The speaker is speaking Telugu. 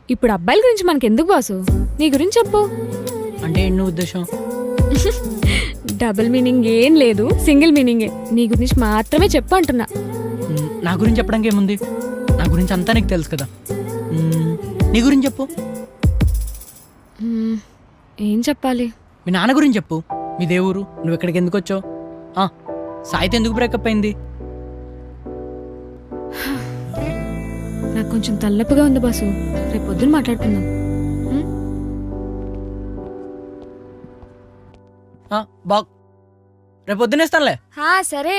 ఇప్పుడు అబ్బాయిల గురించి మనకెందుకు బాసు? నీ గురించి చెప్పు. అంటే ఏంటి ఉద్దేశం? డబుల్ మీనింగ్ ఏం లేదు, సింగిల్ మీనింగే. నీ గురించి మాత్రమే చెప్పు అంటున్నా. నా గురించి చెప్పడానికి ఏముంది? నా గురించి అంతా నీకు తెలుసు కదా. నీ గురించి చెప్పు. ఏం చెప్పాలి? మీ నాన్న గురించి చెప్పు. మీ దేవురు, నువ్వు ఎక్కడికి ఎందుకు వచ్చావు, సాయితో ఎందుకు బ్రేకప్ అయింది? నాకు కొంచెం తలనొప్పిగా ఉంది బాసు, రేపు పొద్దున్న మాట్లాడుకుందాం. రేపు పొద్దునేస్తానులే. సరే.